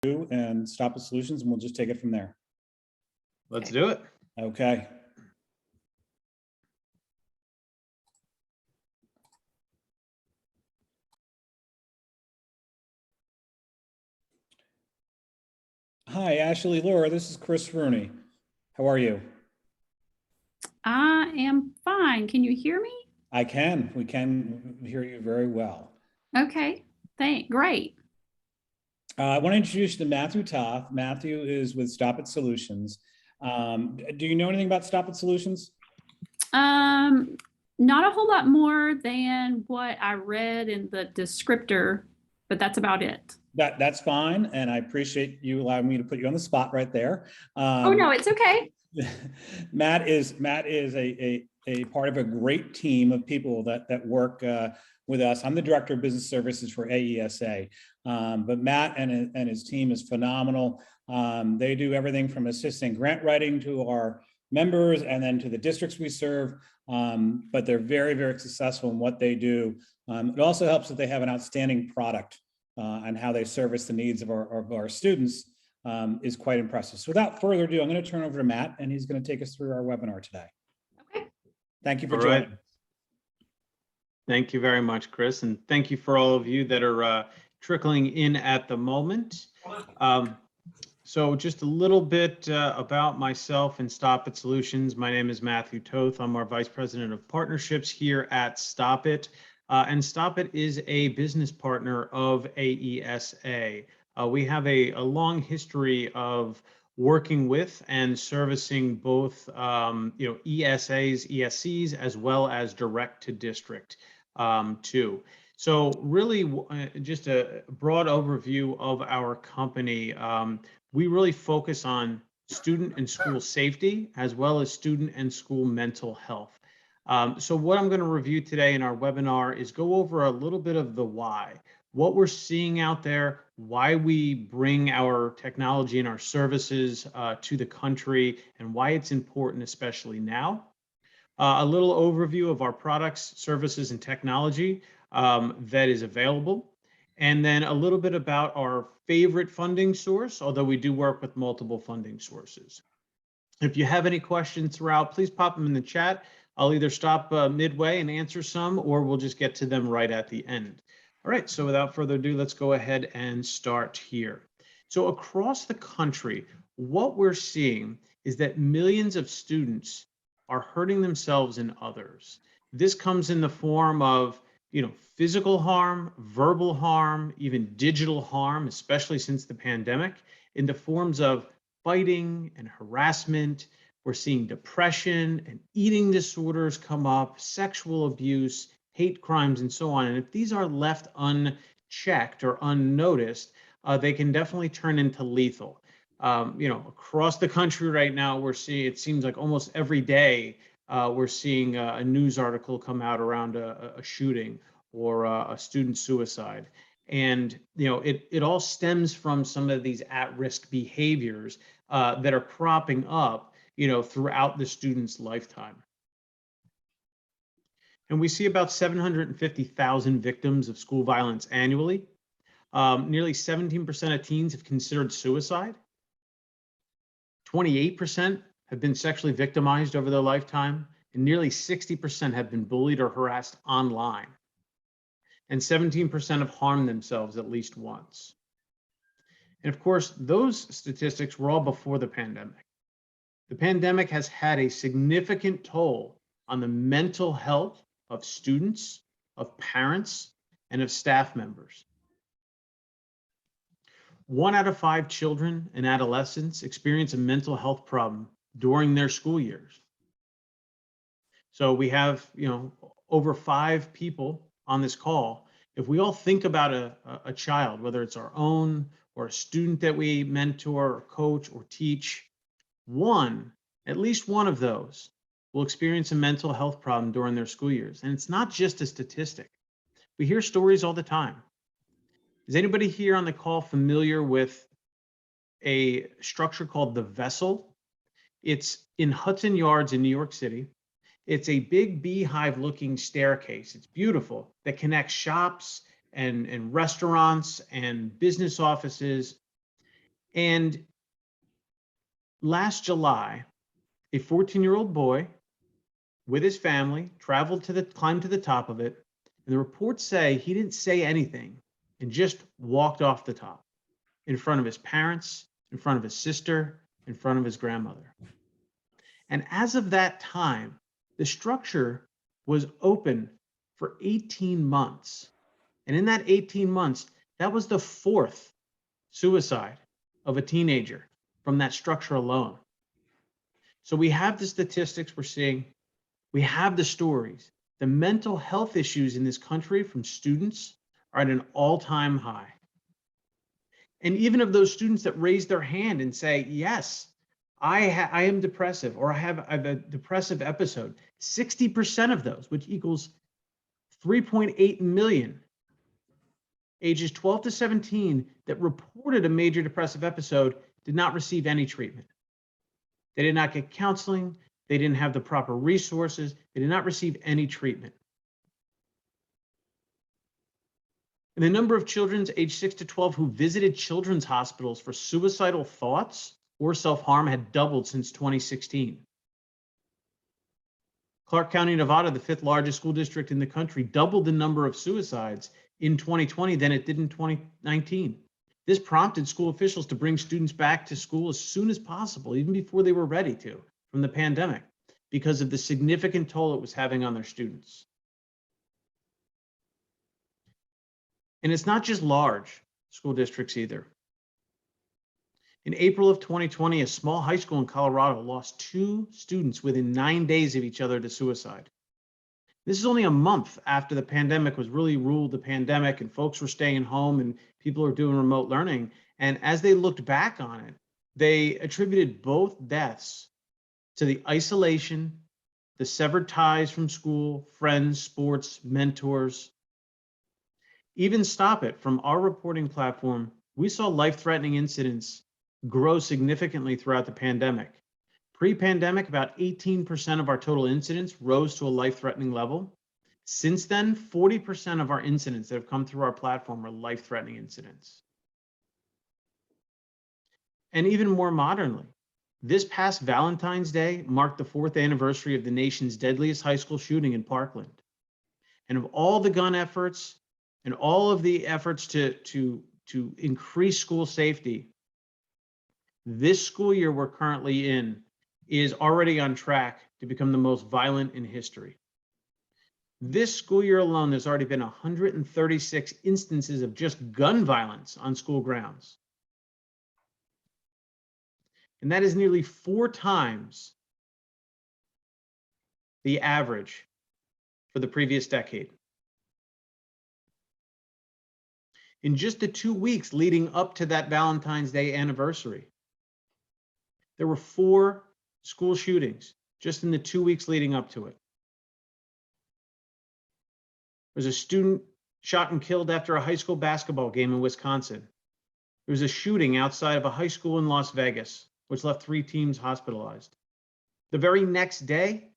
and Stop It Solutions, and we'll just take it from there. Let's do it. Okay. Hi, Ashley, Laura, this is Chris Rooney. How are you? I am fine. Can you hear me? I can. We can hear you very well. Okay, great. I want to introduce you to Matthew Toth. Matthew is with Stop It Solutions. Do you know anything about Stop It Solutions? Not a whole lot more than what I read in the descriptor, but that's about it. That's fine, and I appreciate you allowing me to put you on the spot right there. Oh no, it's okay. Matt is a part of a great team of people that work with us. I'm the Director of Business Services for AESA, but Matt and his team is phenomenal. They do everything from assisting grant writing to our members and then to the districts we serve, but they're very, very successful in what they do. It also helps that they have an outstanding product and how they service the needs of our students is quite impressive. So without further ado, I'm going to turn over to Matt, and he's going to take us through our webinar today. Okay. Thank you for All joining. right. Thank you very much, Chris, and thank you for all of you that are trickling in at the moment. So just a little bit about myself and Stop It Solutions. My name is Matthew Toth. I'm our Vice President of Partnerships here at Stop It. And Stop It is a business partner of AESA. We have a long history of working with and servicing both ESAs, ESCs, as well as direct to district too. So really just a broad overview of our company. We really focus on student and school safety, as well as student and school mental health. So what I'm going to review today in our webinar is go over a little bit of the why, what we're seeing out there, why we bring our technology and our services to the country, and why it's important, especially now. A little overview of our products, services, and technology that is available. And then a little bit about our favorite funding source, although we do work with multiple funding sources. If you have any questions throughout, please pop them in the chat. I'll either stop midway and answer some, or we'll just get to them right at the end. All right, so without further ado, let's go ahead and start here. So across the country, what we're seeing is that millions of students are hurting themselves and others. This comes in the form of physical harm, verbal harm, even digital harm, especially since the pandemic, in the forms of fighting and harassment. We're seeing depression and eating disorders come up, sexual abuse, hate crimes, and so on. And if these are left unchecked or unnoticed, they can definitely turn into lethal. Across the country right now, we're seeing, it seems like almost every day, we're seeing a news article come out around a shooting or a student suicide. And it all stems from some of these at-risk behaviors that are cropping up throughout the student's lifetime. And we see about 750,000 victims of school violence annually. Nearly 17% of teens have considered suicide. 28% have been sexually victimized over their lifetime, and nearly 60% have been bullied or harassed online. And 17% have harmed themselves at least once. And of course, those statistics were all before the pandemic. The pandemic has had a significant toll on the mental health of students, of parents, and of staff members. 1 out of 5 children and adolescents experience a mental health problem during their school years. So we have, over 5 people on this call. If we all think about a child, whether it's our own or a student that we mentor or coach or teach, at least one of those will experience a mental health problem during their school years. And it's not just a statistic. We hear stories all the time. Is anybody here on the call familiar with a structure called the Vessel? It's in Hudson Yards in New York City. It's a big beehive-looking staircase. It's beautiful, that connects shops and restaurants and business offices. And last July, a 14-year-old boy with his family climbed to the top of it. And the reports say he didn't say anything and just walked off the top in front of his parents, in front of his sister, in front of his grandmother. And as of that time, the structure was open for 18 months. And in that 18 months, that was the fourth suicide of a teenager from that structure alone. So we have the statistics we're seeing, we have the stories. The mental health issues in this country from students are at an all-time high. And even of those students that raise their hand and say, yes, I am depressive, or I have a depressive episode, 60% of those, which equals 3.8 million, ages 12 to 17, that reported a major depressive episode did not receive any treatment. They did not get counseling. They didn't have the proper resources. They did not receive any treatment. And the number of children aged 6 to 12 who visited children's hospitals for suicidal thoughts or self-harm had doubled since 2016. Clark County, Nevada, the 5th largest school district in the country, doubled the number of suicides in 2020 than it did in 2019. This prompted school officials to bring students back to school as soon as possible, even before they were ready to, from the pandemic, because of the significant toll it was having on their students. And it's not just large school districts either. In April of 2020, a small high school in Colorado lost 2 students within 9 days of each other to suicide. This is only a month after the pandemic was really ruled the pandemic and folks were staying home and people were doing remote learning. And as they looked back on it, they attributed both deaths to the isolation, the severed ties from school, friends, sports, mentors. Even Stop It, from our reporting platform, we saw life-threatening incidents grow significantly throughout the pandemic. Pre-pandemic, about 18% of our total incidents rose to a life-threatening level. Since then, 40% of our incidents that have come through our platform are life-threatening incidents. And even more modernly, this past Valentine's Day marked the 4th anniversary of the nation's deadliest high school shooting in Parkland. And of all the gun efforts and all of the efforts to increase school safety, this school year we're currently in is already on track to become the most violent in history. This school year alone, there's already been 136 instances of just gun violence on school grounds. And that is nearly 4 times the average for the previous decade. In just the 2 weeks leading up to that Valentine's Day anniversary, there were 4 school shootings just in the 2 weeks leading up to it. There was a student shot and killed after a high school basketball game in Wisconsin. There was a shooting outside of a high school in Las Vegas, which left 3 teens hospitalized. The very next day,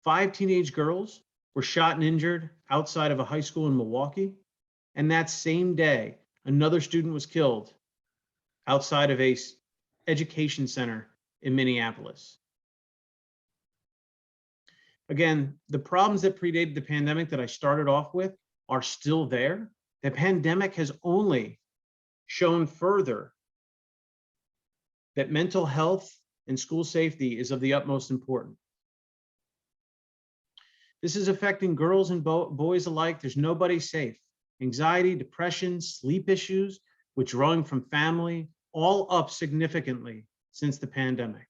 5 teenage girls were shot and injured outside of a high school in Milwaukee. And that same day, another student was killed outside of an education center in Minneapolis. Again, the problems that predated the pandemic that I started off with are still there. The pandemic has only shown further that mental health and school safety is of the utmost importance. This is affecting girls and boys alike. There's nobody safe. Anxiety, depression, sleep issues, withdrawing from family, all up significantly since the pandemic.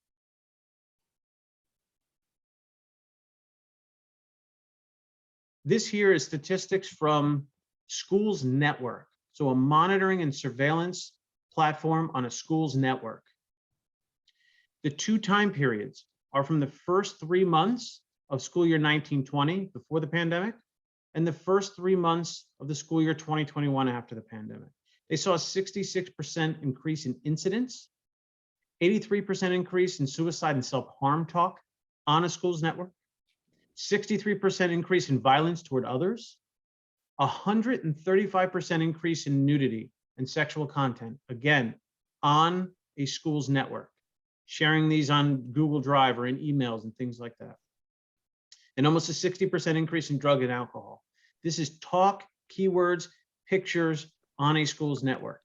This here is statistics from Schools Network, so a monitoring and surveillance platform on a school's network. The 2 time periods are from the first 3 months of school year 1920 before the pandemic and the first 3 months of the school year 2021 after the pandemic. They saw a 66% increase in incidents, 83% increase in suicide and self-harm talk on a school's network, 63% increase in violence toward others, 135% increase in nudity and sexual content, again, on a school's network, sharing these on Google Drive or in emails and things like that. And almost a 60% increase in drug and alcohol. This is talk, keywords, pictures on a school's network.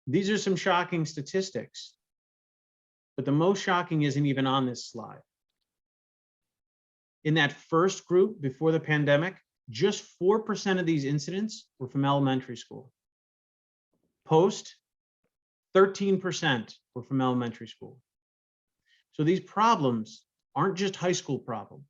These are some shocking statistics, but the most shocking isn't even on this slide. In that first group before the pandemic, just 4% of these incidents were from elementary school. Post, 13% were from elementary school. So these problems aren't just high school problems.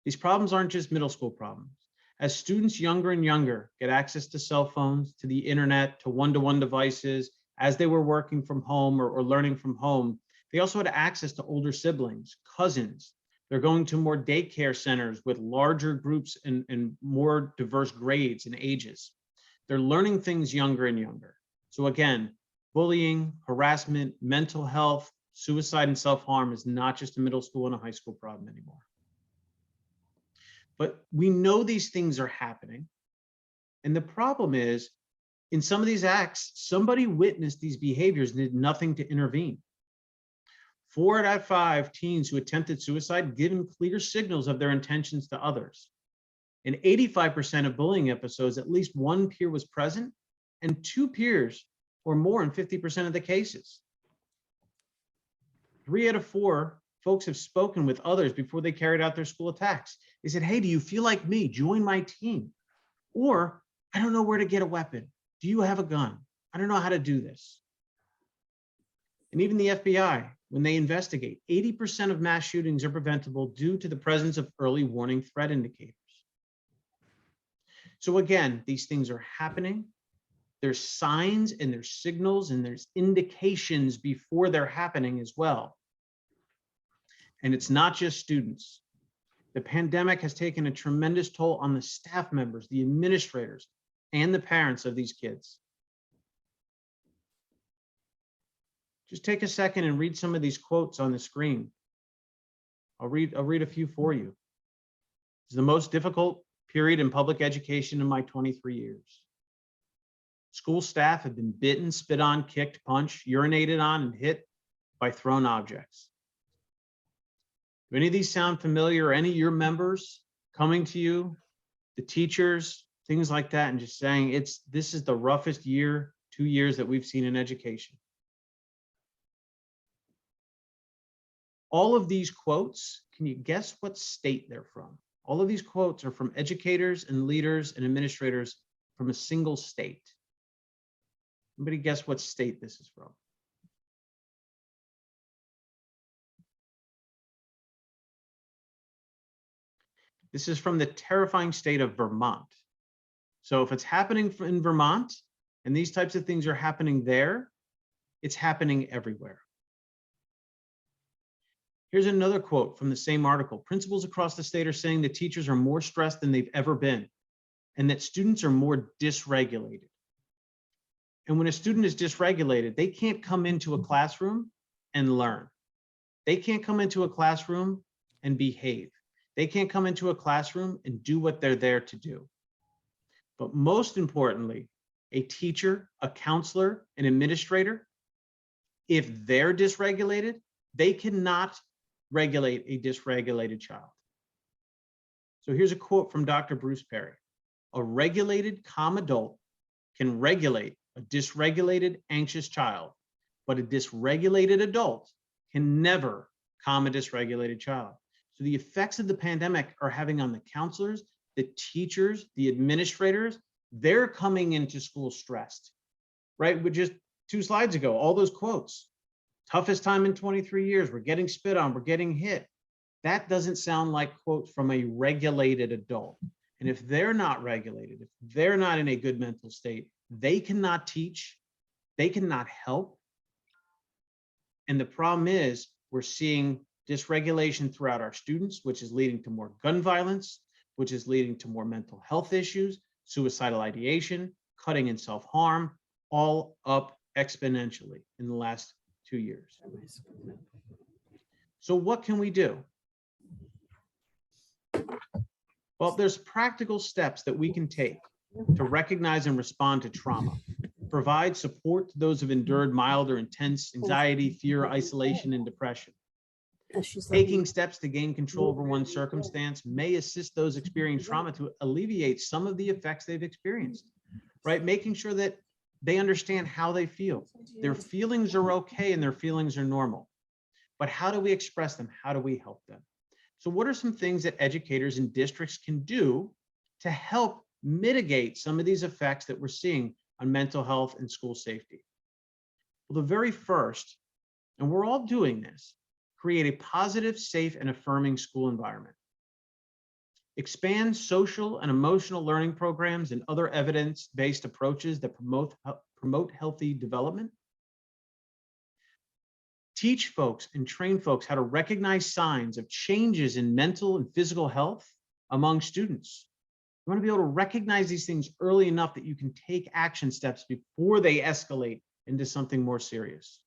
These problems aren't just middle school problems. As students younger and younger get access to cell phones, to the internet, to one-to-one devices, as they were working from home or learning from home, they also had access to older siblings, cousins. They're going to more daycare centers with larger groups and more diverse grades and ages. They're learning things younger and younger. So again, bullying, harassment, mental health, suicide and self-harm is not just a middle school and a high school problem anymore. But we know these things are happening. And the problem is, in some of these acts, somebody witnessed these behaviors and did nothing to intervene. 4 out of 5 teens who attempted suicide given clear signals of their intentions to others. In 85% of bullying episodes, at least one peer was present and 2 peers or more in 50% of the cases. 3 out of 4 folks have spoken with others before they carried out their school attacks. They said, hey, do you feel like me? Join my team. Or, I don't know where to get a weapon. Do you have a gun? I don't know how to do this. And even the FBI, when they investigate, 80% of mass shootings are preventable due to the presence of early warning threat indicators. So again, these things are happening. There's signs and there's signals and there's indications before they're happening as well. And it's not just students. The pandemic has taken a tremendous toll on the staff members, the administrators, and the parents of these kids. Just take a second and read some of these quotes on the screen. I'll read a few for you. It's the most difficult period in public education in my 23 years. School staff have been bitten, spit on, kicked, punched, urinated on, and hit by thrown objects. Do any of these sound familiar, or any of your members coming to you, the teachers, things like that, and just saying this is the roughest 2 years that we've seen in education? All of these quotes, can you guess what state they're from? All of these quotes are from educators and leaders and administrators from a single state. Anybody guess what state this is from? This is from the terrifying state of Vermont. So if it's happening in Vermont and these types of things are happening there, it's happening everywhere. Here's another quote from the same article. Principals across the state are saying that teachers are more stressed than they've ever been and that students are more dysregulated. And when a student is dysregulated, they can't come into a classroom and learn. They can't come into a classroom and behave. They can't come into a classroom and do what they're there to do. But most importantly, a teacher, a counselor, an administrator, if they're dysregulated, they cannot regulate a dysregulated child. So here's a quote from Dr. Bruce Perry. A regulated, calm adult can regulate a dysregulated, anxious child, but a dysregulated adult can never calm a dysregulated child. So the effects of the pandemic are having on the counselors, the teachers, the administrators. They're coming into school stressed, right? With just 2 slides ago, all those quotes. Toughest time in 23 years, we're getting spit on, we're getting hit. That doesn't sound like quotes from a regulated adult. And if they're not regulated, if they're not in a good mental state, they cannot teach, they cannot help. And the problem is we're seeing dysregulation throughout our students, which is leading to more gun violence, which is leading to more mental health issues, suicidal ideation, cutting and self-harm, all up exponentially in the last 2 years. So what can we do? Well, there's practical steps that we can take to recognize and respond to trauma. Provide support to those who've endured mild or intense anxiety, fear, isolation, and depression. Taking steps to gain control over one's circumstance may assist those experiencing trauma to alleviate some of the effects they've experienced, right? Making sure that they understand how they feel. Their feelings are okay and their feelings are normal. But how do we express them? How do we help them? So what are some things that educators and districts can do to help mitigate some of these effects that we're seeing on mental health and school safety? Well, the very first, and we're all doing this, create a positive, safe, and affirming school environment. Expand social and emotional learning programs and other evidence-based approaches that promote healthy development. Teach folks and train folks how to recognize signs of changes in mental and physical health among students. You want to be able to recognize these things early enough that you can take action steps before they escalate into something more serious.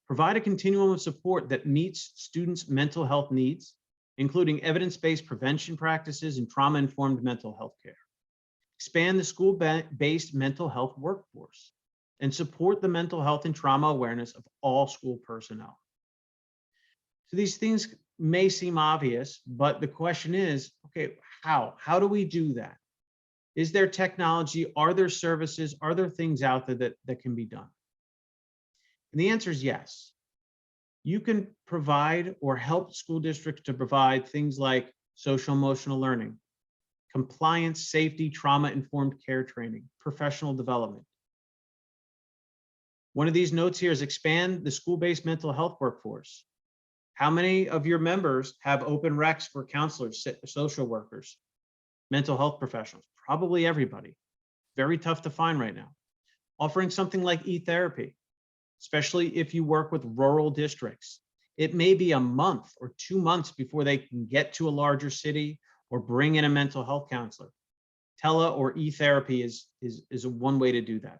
Provide a continuum of support that meets students' mental health needs, including evidence-based prevention practices and trauma-informed mental health care. Expand the school-based mental health workforce and support the mental health and trauma awareness of all school personnel. So these things may seem obvious, but the question is, okay, how? How do we do that? Is there technology? Are there services? Are there things out there that can be done? And the answer is yes. You can provide or help school districts to provide things like social emotional learning, compliance, safety, trauma-informed care training, professional development. One of these notes here is expand the school-based mental health workforce. How many of your members have open recs for counselors, social workers, mental health professionals? Probably everybody. Very tough to find right now. Offering something like e-therapy, especially if you work with rural districts. It may be a month or 2 months before they can get to a larger city or bring in a mental health counselor. Tele or e-therapy is one way to do that.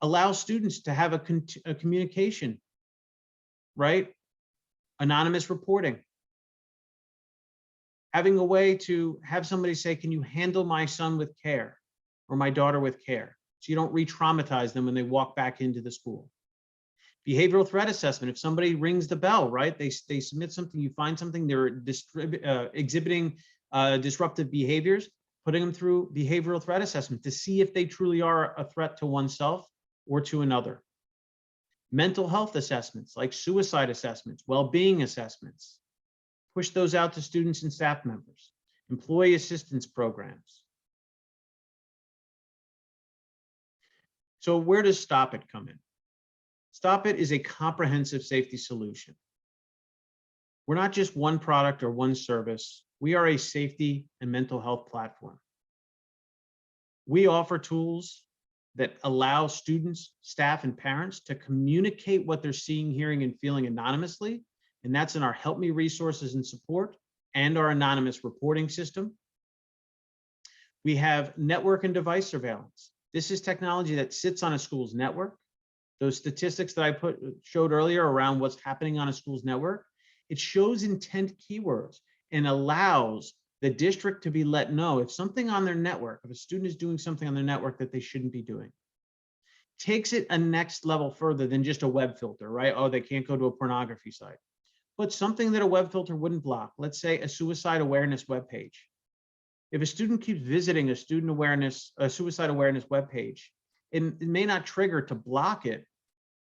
Allow students to have a communication, right? Anonymous reporting. Having a way to have somebody say, can you handle my son with care or my daughter with care? So you don't re-traumatize them when they walk back into the school. Behavioral threat assessment. If somebody rings the bell, right? They submit something, you find something, they're exhibiting disruptive behaviors, putting them through behavioral threat assessment to see if they truly are a threat to oneself or to another. Mental health assessments like suicide assessments, well-being assessments. Push those out to students and staff members. Employee assistance programs. So where does Stop It come in? Stop It is a comprehensive safety solution. We're not just one product or one service. We are a safety and mental health platform. We offer tools that allow students, staff, and parents to communicate what they're seeing, hearing, and feeling anonymously. And that's in our Help Me resources and support and our anonymous reporting system. We have network and device surveillance. This is technology that sits on a school's network. Those statistics that I showed earlier around what's happening on a school's network, it shows intent keywords and allows the district to be let know if something on their network, if a student is doing something on their network that they shouldn't be doing. Takes it a next level further than just a web filter, right? Oh, they can't go to a pornography site. But something that a web filter wouldn't block, let's say a suicide awareness webpage. If a student keeps visiting a suicide awareness webpage, it may not trigger to block it,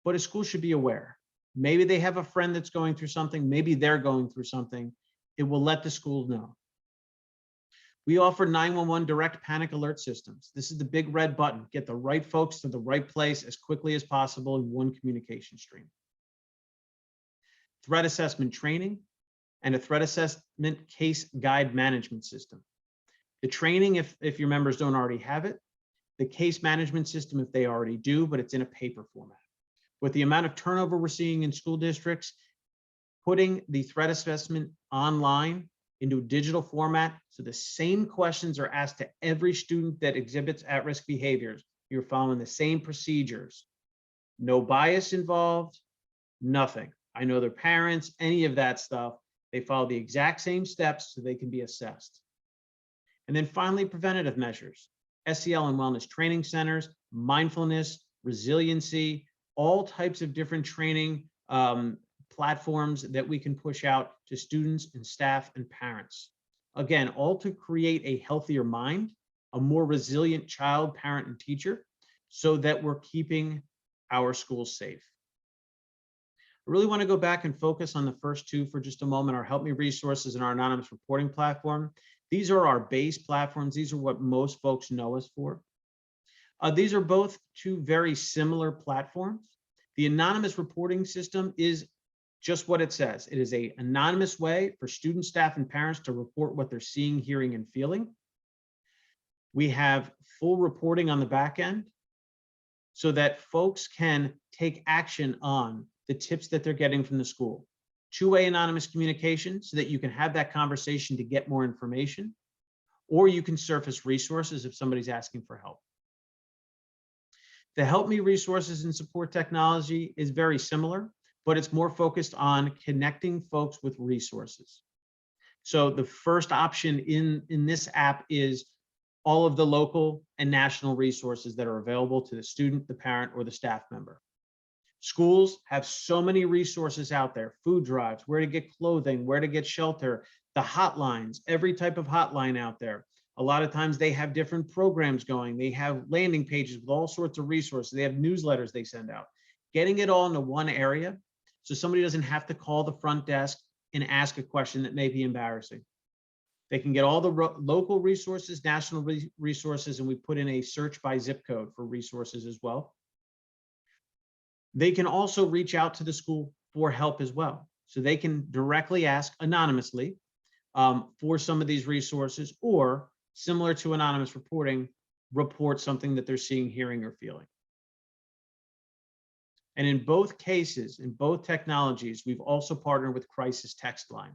but a school should be aware. Maybe they have a friend that's going through something, maybe they're going through something. It will let the school know. We offer 911 direct panic alert systems. This is the big red button. Get the right folks to the right place as quickly as possible in one communication stream. Threat assessment training and a threat assessment case guide management system. The training, if your members don't already have it, the case management system if they already do, but it's in a paper format. With the amount of turnover we're seeing in school districts, putting the threat assessment online into a digital format, so the same questions are asked to every student that exhibits at-risk behaviors. You're following the same procedures. No bias involved, nothing. I know their parents, any of that stuff. They follow the exact same steps so they can be assessed. And then finally, preventative measures. SEL and wellness training centers, mindfulness, resiliency, all types of different training platforms that we can push out to students and staff and parents. Again, all to create a healthier mind, a more resilient child, parent, and teacher, so that we're keeping our schools safe. I really want to go back and focus on the first two for just a moment, our Help Me resources and our anonymous reporting platform. These are our base platforms. These are what most folks know us for. These are both two very similar platforms. The anonymous reporting system is just what it says. It is an anonymous way for students, staff, and parents to report what they're seeing, hearing, and feeling. We have full reporting on the back end so that folks can take action on the tips that they're getting from the school. Two-way anonymous communication so that you can have that conversation to get more information, or you can surface resources if somebody's asking for help. The Help Me resources and support technology is very similar, but it's more focused on connecting folks with resources. So the first option in this app is all of the local and national resources that are available to the student, the parent, or the staff member. Schools have so many resources out there: food drives, where to get clothing, where to get shelter, the hotlines, every type of hotline out there. A lot of times they have different programs going. They have landing pages with all sorts of resources. They have newsletters they send out. Getting it all into one area so somebody doesn't have to call the front desk and ask a question that may be embarrassing. They can get all the local resources, national resources, and we put in a search by zip code for resources as well. They can also reach out to the school for help as well. So they can directly ask anonymously for some of these resources, or similar to anonymous reporting, report something that they're seeing, hearing, or feeling. And in both cases, in both technologies, we've also partnered with Crisis Text Line.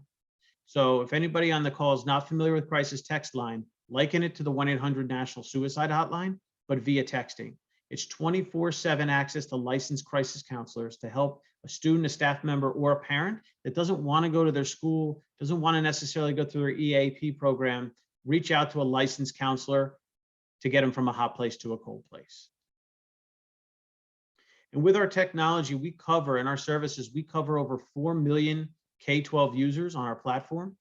So if anybody on the call is not familiar with Crisis Text Line, liken it to the 1-800 National Suicide Hotline, but via texting. It's 24/7 access to licensed crisis counselors to help a student, a staff member, or a parent that doesn't want to go to their school, doesn't want to necessarily go through their EAP program, reach out to a licensed counselor to get them from a hot place to a cold place. And with our technology, we cover, in our services, we cover over 4 million K-12 users on our platform,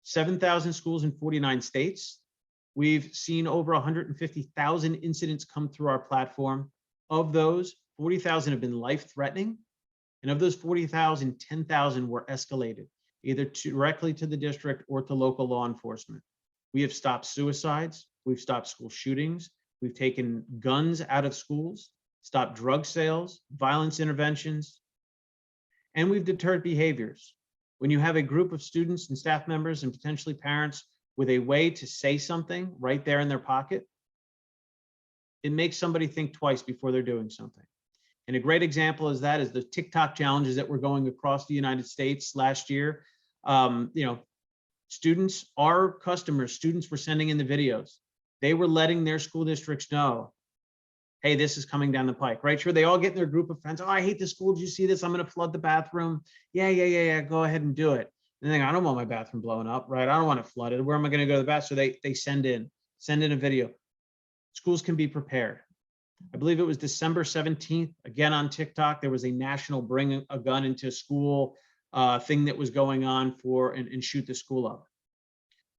7,000 schools in 49 states. We've seen over 150,000 incidents come through our platform. Of those, 40,000 have been life-threatening. And of those 40,000, 10,000 were escalated, either directly to the district or to local law enforcement. We have stopped suicides. We've stopped school shootings. We've taken guns out of schools, stopped drug sales, violence interventions, and we've deterred behaviors. When you have a group of students and staff members and potentially parents with a way to say something right there in their pocket, it makes somebody think twice before they're doing something. And a great example is the TikTok challenges that were going across the United States last year. Students, our customers, students were sending in the videos. They were letting their school districts know, hey, this is coming down the pike, right? Sure, they all get in their group of friends. Oh, I hate the school. Did you see this? I'm going to flood the bathroom. Yeah. Go ahead and do it. And then I don't want my bathroom blowing up, right? I don't want it flooded. Where am I going to go to the bathroom? So they send in a video. Schools can be prepared. I believe it was December 17th, again on TikTok, there was a national bring a gun into school thing that was going on and shoot the school up.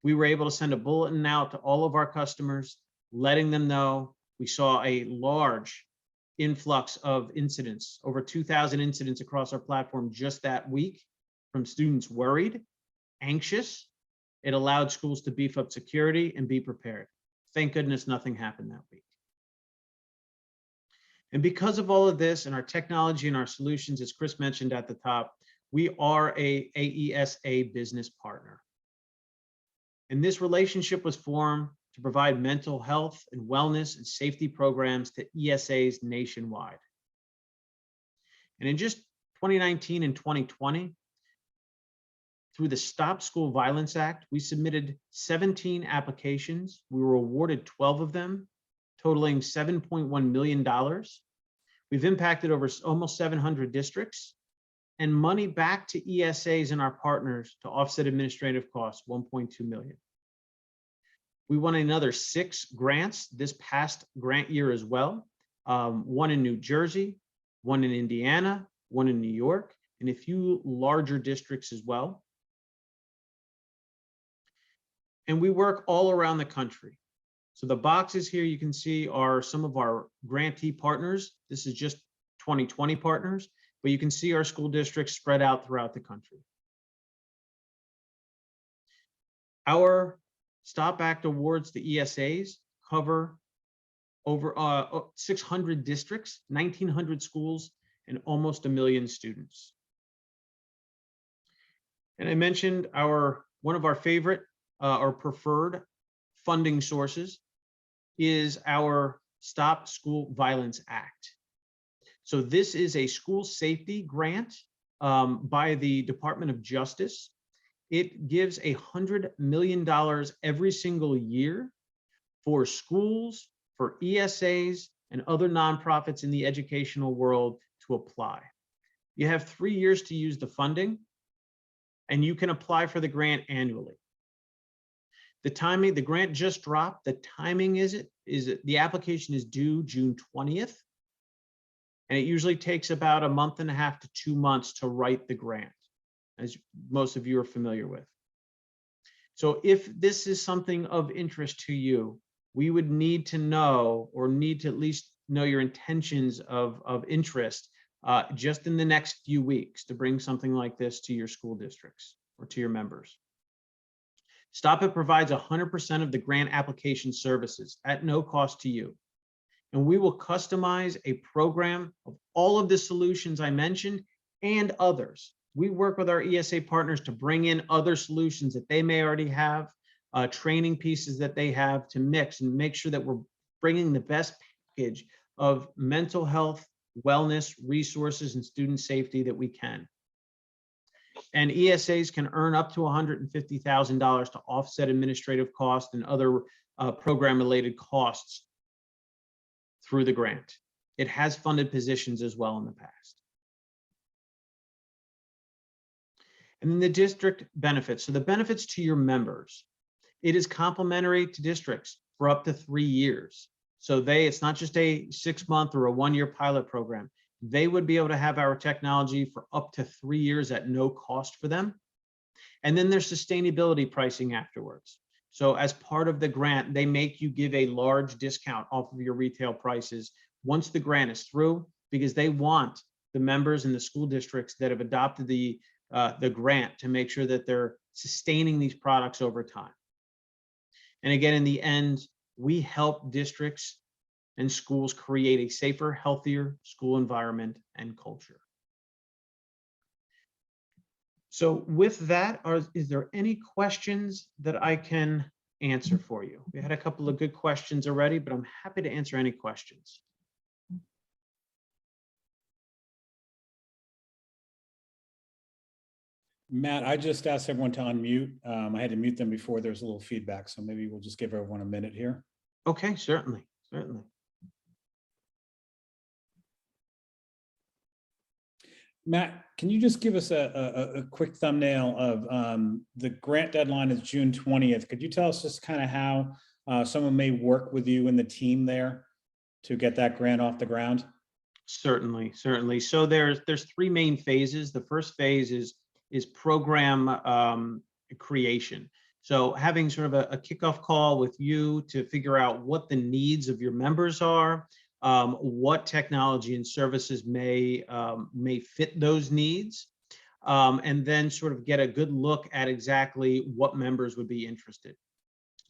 We were able to send a bulletin out to all of our customers, letting them know. We saw a large influx of incidents, over 2,000 incidents across our platform just that week, from students worried, anxious. It allowed schools to beef up security and be prepared. Thank goodness nothing happened that week. And because of all of this and our technology and our solutions, as Chris mentioned at the top, we are a AESA business partner. And this relationship was formed to provide mental health and wellness and safety programs to ESAs nationwide. And in just 2019 and 2020, through the Stop School Violence Act, we submitted 17 applications. We were awarded 12 of them, totaling $7.1 million. We've impacted over almost 700 districts, and money back to ESAs and our partners to offset administrative costs, $1.2 million. We won another 6 grants this past grant year as well. One in New Jersey, one in Indiana, one in New York, and a few larger districts as well. And we work all around the country. So the boxes here you can see are some of our grantee partners. This is just 2020 partners, but you can see our school districts spread out throughout the country. Our STOP Act awards, the ESAs, cover over 600 districts, 1,900 schools, and almost 1 million students. And I mentioned one of our favorite or preferred funding sources is our Stop School Violence Act. So this is a school safety grant by the Department of Justice. It gives $100 million every single year for schools, for ESAs, and other nonprofits in the educational world to apply. You have 3 years to use the funding, and you can apply for the grant annually. The timing, the grant just dropped. The timing is the application is due June 20th, and it usually takes about 1.5 months to 2 months to write the grant, as most of you are familiar with. So if this is something of interest to you, we would need to know, or need to at least know your intentions of interest just in the next few weeks to bring something like this to your school districts or to your members. Stop It provides 100% of the grant application services at no cost to you. And we will customize a program of all of the solutions I mentioned and others. We work with our ESA partners to bring in other solutions that they may already have, training pieces that they have to mix and make sure that we're bringing the best package of mental health, wellness, resources, and student safety that we can. And ESAs can earn up to $150,000 to offset administrative costs and other program-related costs through the grant. It has funded positions as well in the past. And then the district benefits. So the benefits to your members, it is complimentary to districts for up to 3 years. So it's not just a 6-month or a 1-year pilot program. They would be able to have our technology for up to 3 years at no cost for them. And then there's sustainability pricing afterwards. So as part of the grant, they make you give a large discount off of your retail prices once the grant is through, because they want the members in the school districts that have adopted the grant to make sure that they're sustaining these products over time. And again, in the end, we help districts and schools create a safer, healthier school environment and culture. So with that, is there any questions that I can answer for you? We had a couple of good questions already, but I'm happy to answer any questions. Matt, I just asked everyone to unmute. I had to mute them before. There's a little feedback, so maybe we'll just give everyone a minute here. Okay, certainly, certainly. Matt, can you just give us a quick thumbnail of the grant deadline is June 20th. Could you tell us just kind of how someone may work with you and the team there to get that grant off the ground? Certainly, certainly. So there's 3 main phases. The first phase is program creation. So having sort of a kickoff call with you to figure out what the needs of your members are, what technology and services may fit those needs, and then sort of get a good look at exactly what members would be interested.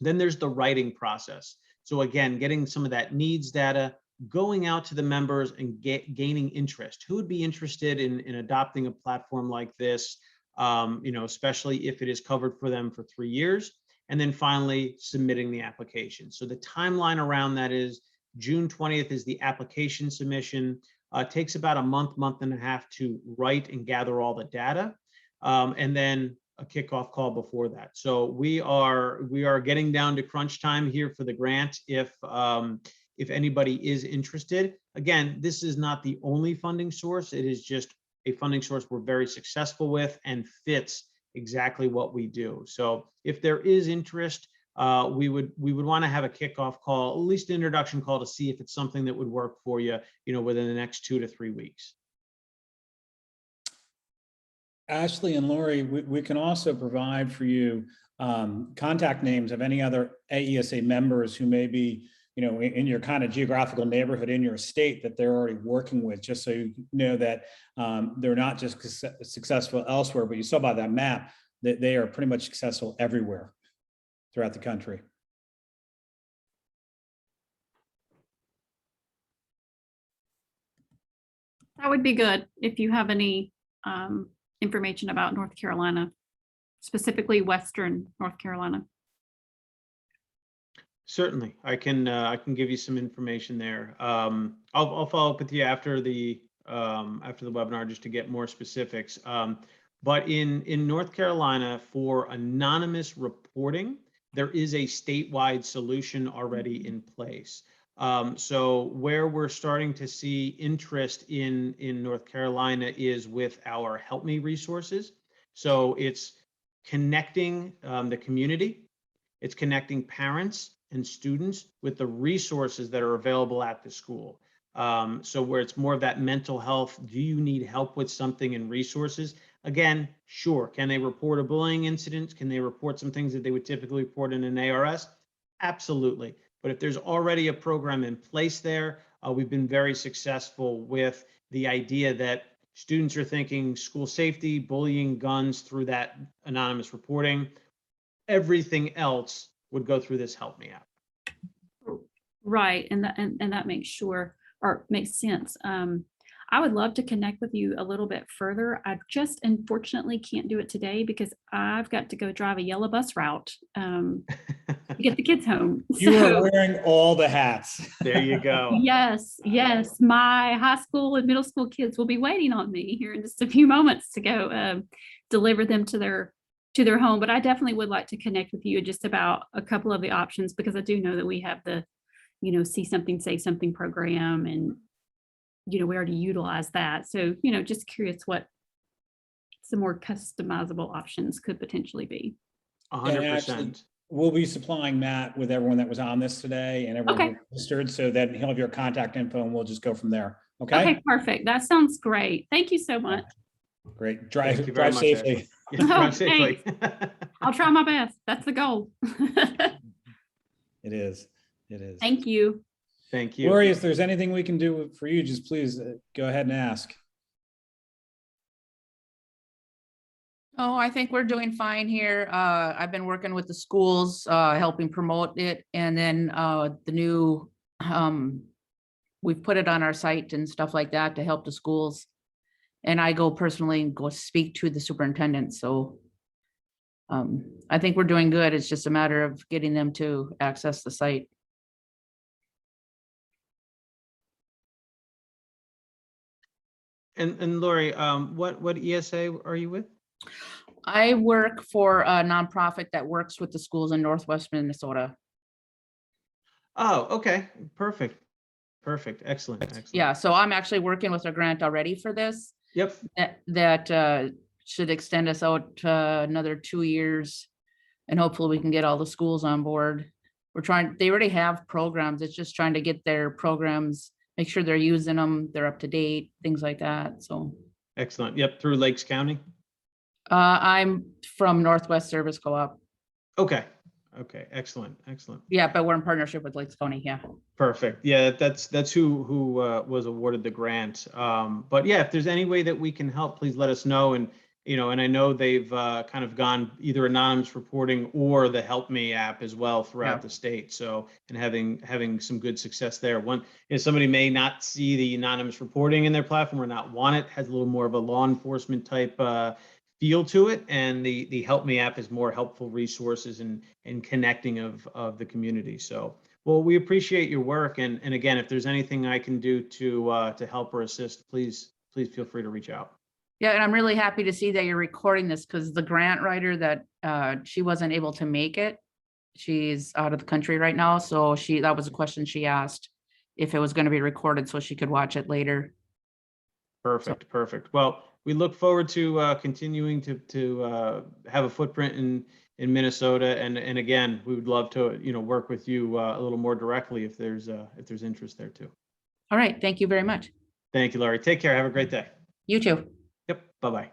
Then there's the writing process. So again, getting some of that needs data, going out to the members and gaining interest. Who would be interested in adopting a platform like this, especially if it is covered for them for 3 years, and then finally submitting the application. So the timeline around that is June 20th is the application submission. It takes about a month and a half to write and gather all the data, and then a kickoff call before that. So we are getting down to crunch time here for the grant. If anybody is interested, again, this is not the only funding source. It is just a funding source we're very successful with and fits exactly what we do. So if there is interest, we would want to have a kickoff call, at least an introduction call, to see if it's something that would work for you, within the next 2 to 3 weeks. Ashley and Lori, we can also provide for you contact names of any other AESA members who may be, in your kind of geographical neighborhood in your state that they're already working with, just so you know that they're not just successful elsewhere, but you saw by that map that they are pretty much successful everywhere throughout the country. That would be good if you have any information about North Carolina, specifically Western North Carolina. Certainly, I can give you some information there. I'll follow up with you after the webinar just to get more specifics. But in North Carolina, for anonymous reporting, there is a statewide solution already in place. So where we're starting to see interest in North Carolina is with our Help Me resources. So it's connecting the community, it's connecting parents and students with the resources that are available at the school. So where it's more of that mental health, do you need help with something and resources? Again, sure. Can they report a bullying incident? Can they report some things that they would typically report in an ARS? Absolutely. But if there's already a program in place there, we've been very successful with the idea that students are thinking school safety, bullying, guns through that anonymous reporting. Everything else would go through this Help Me app. Right, and that makes sense. I would love to connect with you a little bit further. I just unfortunately can't do it today because I've got to go drive a yellow bus route to get the kids home. You are wearing all the hats. There you go. Yes, my high school and middle school kids will be waiting on me here in just a few moments to go deliver them to their home. But I definitely would like to connect with you just about a couple of the options, because I do know that we have the, See Something, Say Something program, and, we already utilize that. So, just curious what some more customizable options could potentially be. 100%. We'll be supplying Matt with everyone that was on this today and everyone Okay. who registered, so that he'll have your contact info and we'll just go from there. Okay. Okay, perfect. That sounds great. Thank you so much. Great. Thank Drive you very much, safely. Ashley. Yeah, drive safely. I'll try my best. That's the goal. It is. Thank you. Thank you. Lori, if there's anything we can do for you, just please go ahead and ask. Oh, I think we're doing fine here. I've been working with the schools, helping promote it. And then the new, we've put it on our site and stuff like that to help the schools. And I go personally and go speak to the superintendent. So I think we're doing good. It's just a matter of getting them to access the site. And Lori, what ESA are you with? I work for a nonprofit that works with the schools in Northwest Minnesota. Oh, okay. Perfect. Excellent. Yeah, so I'm actually working with a grant already for this. Yep. That should extend us out another 2 years. And hopefully we can get all the schools on board. They already have programs. It's just trying to get their programs, make sure they're using them, they're up to date, things like that. So. Excellent. Yep. Through Lakes County. I'm from Northwest Service Co-op. Okay. Excellent. Yeah, but we're in partnership with Lakes County. Yeah. Perfect. Yeah, that's who was awarded the grant. But yeah, if there's any way that we can help, please let us know. And and I know they've kind of gone either anonymous reporting or the Help Me app as well throughout the state. So, and having some good success there. One, somebody may not see the anonymous reporting in their platform or not want it, has a little more of a law enforcement type feel to it, and the Help Me app is more helpful resources and connecting of the community. So, well, we appreciate your work, and again, if there's anything I can do to help or assist, please feel free to reach out. Yeah, and I'm really happy to see that you're recording this, because the grant writer that she wasn't able to make it. She's out of the country right now, so that was a question she asked, if it was going to be recorded so she could watch it later. Perfect. Well, we look forward to continuing to have a footprint in Minnesota. And again, we would love to, work with you a little more directly if there's interest there too. All right. Thank you very much. Thank you, Laurie. Take care. Have a great day. You too. Yep. Bye-bye.